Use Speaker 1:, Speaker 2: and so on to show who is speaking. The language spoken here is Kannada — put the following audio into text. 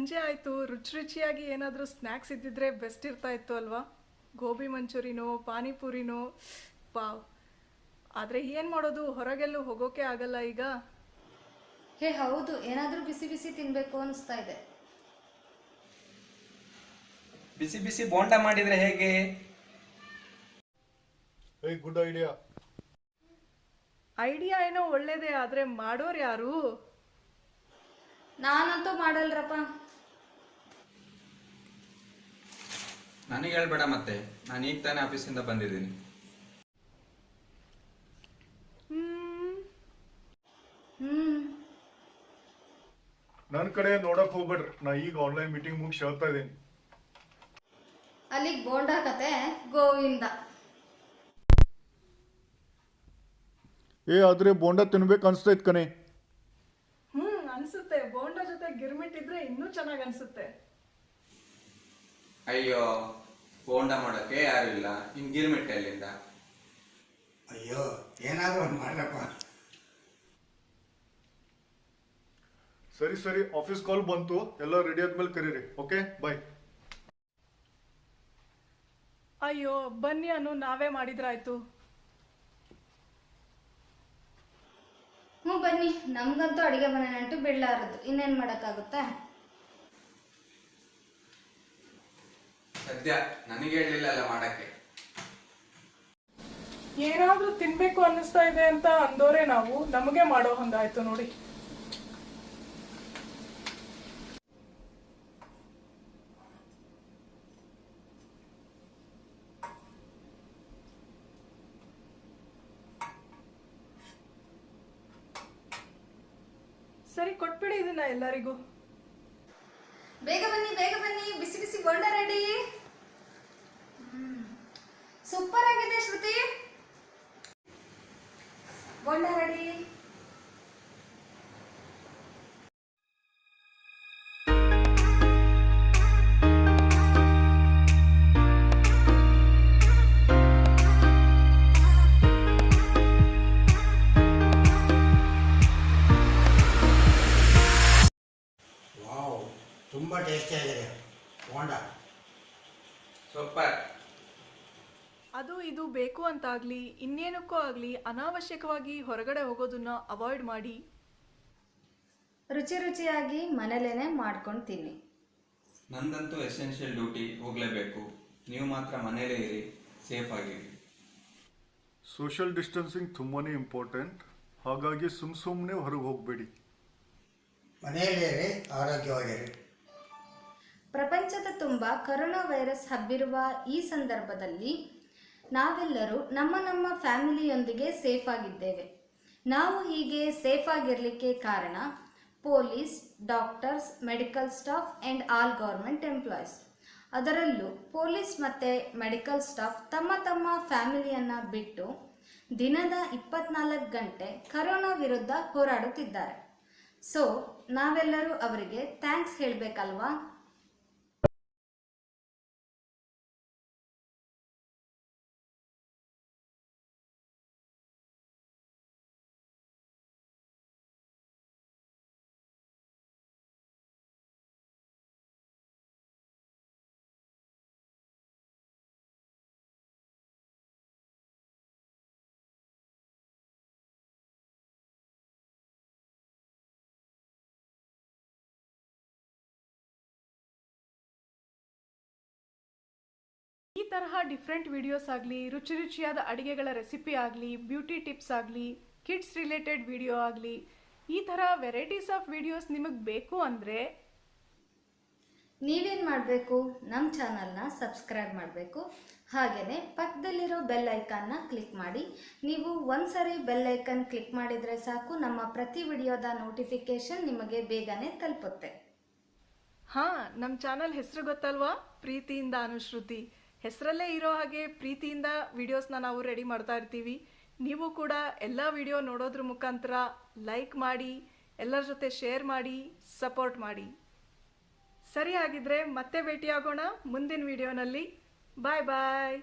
Speaker 1: ಸಂಜೆ ಆಯಿತು, ರುಚಿ ರುಚಿಯಾಗಿ ಏನಾದರೂ ಸ್ನ್ಯಾಕ್ಸ್ ಇದ್ದಿದ್ರೆ ಬೆಸ್ಟ್ ಇರ್ತಾ ಇತ್ತು ಅಲ್ವಾ? ಗೋಬಿ ಮಂಚೂರಿನೋ ಪಾನಿಪುರಿನೋ, ವಾವ್. ಆದರೆ ಏನು ಮಾಡೋದು, ಹೊರಗೆಲ್ಲೂ ಹೋಗೋಕೆ ಆಗಲ್ಲ ಈಗ.
Speaker 2: ಹೇ ಹೌದು, ಏನಾದರೂ ಬಿಸಿ ಬಿಸಿ ತಿನ್ನಬೇಕು ಅನಿಸ್ತಾ ಇದೆ.
Speaker 3: ಬಿಸಿ ಬಿಸಿ ಬೋಂಡ ಮಾಡಿದ್ರೆ ಹೇಗೆ?
Speaker 4: Good idea.
Speaker 1: ಐಡಿಯಾ ಏನೋ ಒಳ್ಳೇದೇ, ಆದರೆ ಮಾಡೋರು ಯಾರು?
Speaker 2: ನಾನಂತೂ ಮಾಡಲ್ರಪ್ಪ.
Speaker 3: ನನಗೆ ಹೇಳ್ಬೇಡ ಮತ್ತೆ, ನಾನು ಈಗ ತಾನೇ ಆಫೀಸಿಂದ ಬಂದಿದ್ದೀನಿ.
Speaker 4: ನನ್ನ ಕಡೆ ನೋಡಕ್ ಹೋಗ್ಬೇಡ್ರಿ, ನಾ ಈಗ ಆನ್ಲೈನ್ ಮೀಟಿಂಗ್ ಮುಗಿಸಿ ಹೇಳ್ತಾ ಇದ್ದೀನಿ.
Speaker 2: ಅಲ್ಲಿಗೆ ಬೋಂಡ ಕತೆ ಗೋವಿಂದ.
Speaker 4: ಆದ್ರೆ ಬೋಂಡ ತಿನ್ಬೇಕು ಅನ್ಸ್ತೈತ್ ಕಣೆ.
Speaker 1: ಅನ್ಸುತ್ತೆ. ಬೋಂಡ ಜೊತೆ ಗಿರ್ಮಿಟ್ ಇದ್ರೆ ಇನ್ನೂ ಚೆನ್ನಾಗಿ ಅನ್ಸುತ್ತೆ.
Speaker 3: ಅಯ್ಯೋ, ಬೋಂಡ ಮಾಡೋಕ್ಕೆ ಯಾರು ಇಲ್ಲ, ಇನ್ ಗಿರ್ಮಿಟ್ ಎಲ್ಲಿಂದ?
Speaker 5: ಅಯ್ಯೋ, ಏನಾದರೂ ಒಂದು ಮಾಡ್ರಪ್ಪ.
Speaker 4: ಸರಿ ಸರಿ, ಆಫೀಸ್ ಕಾಲ್ ಬಂತು, ಎಲ್ಲ ರೆಡಿ ಆದ್ಮೇಲೆ ಕರೀರಿ. ಓಕೆ, ಬಾಯ್.
Speaker 1: ಅಯ್ಯೋ ಬನ್ನಿ ಅನ್ನು, ನಾವೇ ಮಾಡಿದ್ರಾಯ್ತು.
Speaker 2: ಬನ್ನಿ, ನಮ್ಗಂತೂ ಅಡಿಗೆ ಮನೆ ನಂಟು ಬೀಳಲಾರದು, ಇನ್ನೇನು ಮಾಡೋಕ್ಕಾಗುತ್ತಾ?
Speaker 3: ಸದ್ಯ ನನಗೆ ಹೇಳಲಿಲ್ಲ ಅಲ್ಲ ಮಾಡಕ್ಕೆ.
Speaker 1: ಏನಾದ್ರೂ ತಿನ್ಬೇಕು ಅನ್ನಿಸ್ತಾ ಇದೆ ಅಂತ ಅಂದೋರೆ ನಾವು, ನಮಗೆ ಮಾಡೋ ಹಂಗಾಯ್ತು ನೋಡಿ. ಸರಿ, ಕೊಟ್ಬಿಡಿ ಇದನ್ನ ಎಲ್ಲರಿಗೂ.
Speaker 2: ಬೇಗ ಬನ್ನಿ ಬೇಗ ಬನ್ನಿ, ಬಿಸಿ ಬಿಸಿ ಬೋಂಡ ರೆಡಿ. ಸೂಪರ್ ಆಗಿದೆ ಶ್ರುತಿ, ಬೋಂಡ ರೆಡಿ.
Speaker 5: ವಾವ್, ತುಂಬ ಟೇಸ್ಟಿಯಾಗಿದೆ ಬೋಂಡ.
Speaker 3: ಸೂಪರ್.
Speaker 1: ಅದು ಇದು ಬೇಕು ಅಂತಾಗ್ಲಿ ಇನ್ನೇನಕ್ಕೂ ಆಗಲಿ ಅನಾವಶ್ಯಕವಾಗಿ ಹೊರಗಡೆ ಹೋಗೋದನ್ನ ಅವಾಯ್ಡ್ ಮಾಡಿ.
Speaker 2: ರುಚಿ ರುಚಿಯಾಗಿ ಮನೇಲೇನೆ ಮಾಡ್ಕೊಂಡು ತಿನ್ನಿ.
Speaker 3: ನಂದಂತೂ ಎಸೆನ್ಷಿಯಲ್ ಡ್ಯೂಟಿ ಹೋಗಲೇಬೇಕು. ನೀವು ಮಾತ್ರ ಮನೇಲೇ ಇರಿ, ಸೇಫ್ ಆಗಿರಿ.
Speaker 4: ಸೋಷಿಯಲ್ ಡಿಸ್ಟೆನ್ಸಿಂಗ್ ತುಂಬಾನೇ ಇಂಪಾರ್ಟೆಂಟ್, ಹಾಗಾಗಿ ಸುಮ್ಮನೆ ಹೊರಗೆ ಹೋಗಬೇಡಿ.
Speaker 5: ಮನೆಯಲ್ಲಿರಿ, ಆರೋಗ್ಯವಾಗಿರಿ.
Speaker 2: ಪ್ರಪಂಚದ ತುಂಬ ಕರೋನಾ ವೈರಸ್ ಹಬ್ಬಿರುವ ಈ ಸಂದರ್ಭದಲ್ಲಿ ನಾವೆಲ್ಲರೂ ನಮ್ಮ ನಮ್ಮ ಫ್ಯಾಮಿಲಿಯೊಂದಿಗೆ ಸೇಫ್ ಆಗಿದ್ದೇವೆ. ನಾವು ಹೀಗೆ ಸೇಫ್ ಆಗಿರಲಿಕ್ಕೆ ಕಾರಣ police, doctors, medical staff and all government employees. ಅದರಲ್ಲೂ ಪೊಲೀಸ್ ಮತ್ತು ಮೆಡಿಕಲ್ ಸ್ಟಾಫ್ ತಮ್ಮ ತಮ್ಮ ಫ್ಯಾಮಿಲಿಯನ್ನು ಬಿಟ್ಟು ದಿನದ 24 ಗಂಟೆ ಕರೋನಾ ವಿರುದ್ಧ ಹೋರಾಡುತ್ತಿದ್ದಾರೆ. ಸೊ ನಾವೆಲ್ಲರೂ ಅವರಿಗೆ ಥ್ಯಾಂಕ್ಸ್ ಹೇಳಬೇಕಲ್ವಾ?
Speaker 1: ಈ ತರಹ ಡಿಫ್ರೆಂಟ್ ವಿಡಿಯೋಸ್ ಆಗಲಿ, ರುಚಿ ರುಚಿಯಾದ ಅಡಿಗೆಗಳ ರೆಸಿಪಿ ಆಗಲಿ, ಬ್ಯೂಟಿ ಟಿಪ್ಸ್ ಆಗಲಿ, ಕಿಡ್ಸ್ ರಿಲೇಟೆಡ್ ವಿಡಿಯೋ ಆಗಲಿ, ಈ ಥರ ವೆರೈಟೀಸ್ ಆಫ್ ವಿಡಿಯೋಸ್ ನಿಮಗೆ ಬೇಕು ಅಂದರೆ
Speaker 2: ನೀವೇನು ಮಾಡಬೇಕು? ನಮ್ಮ ಚಾನಲ್ನ ಸಬ್ಸ್ಕ್ರೈಬ್ ಮಾಡಬೇಕು. ಹಾಗೆಯೇ ಪಕ್ಕದಲ್ಲಿರೋ ಬೆಲ್ ಐಕಾನ್ನ ಕ್ಲಿಕ್ ಮಾಡಿ. ನೀವು ಒಂದ್ಸರಿ ಬೆಲ್ ಐಕನ್ ಕ್ಲಿಕ್ ಮಾಡಿದರೆ ಸಾಕು, ನಮ್ಮ ಪ್ರತಿ ವಿಡಿಯೋದ ನೋಟಿಫಿಕೇಶನ್ ನಿಮಗೆ ಬೇಗನೆ ತಲುಪುತ್ತೆ.
Speaker 1: ಹಾಂ, ನಮ್ಮ ಚಾನಲ್ ಹೆಸರು ಗೊತ್ತಲ್ವಾ? ಪ್ರೀತಿಯಿಂದ ಅನುಶ್ರುತಿ. ಹೆಸರಲ್ಲೇ ಇರೋ ಹಾಗೆ ಪ್ರೀತಿಯಿಂದ ವಿಡಿಯೋಸ್ನ ನಾವು ರೆಡಿ ಮಾಡ್ತಾ ಇರ್ತೀವಿ. ನೀವು ಕೂಡ ಎಲ್ಲ ವಿಡಿಯೋ ನೋಡೋದ್ರ ಮುಖಾಂತರ ಲೈಕ್ ಮಾಡಿ, ಎಲ್ಲರ ಜೊತೆ ಶೇರ್ ಮಾಡಿ, ಸಪೋರ್ಟ್ ಮಾಡಿ. ಸರಿ, ಆಗಿದ್ರೆ ಮತ್ತೆ ಭೇಟಿಯಾಗೋಣ ಮುಂದಿನ ವಿಡಿಯೋನಲ್ಲಿ. ಬಾಯ್ ಬಾಯ್.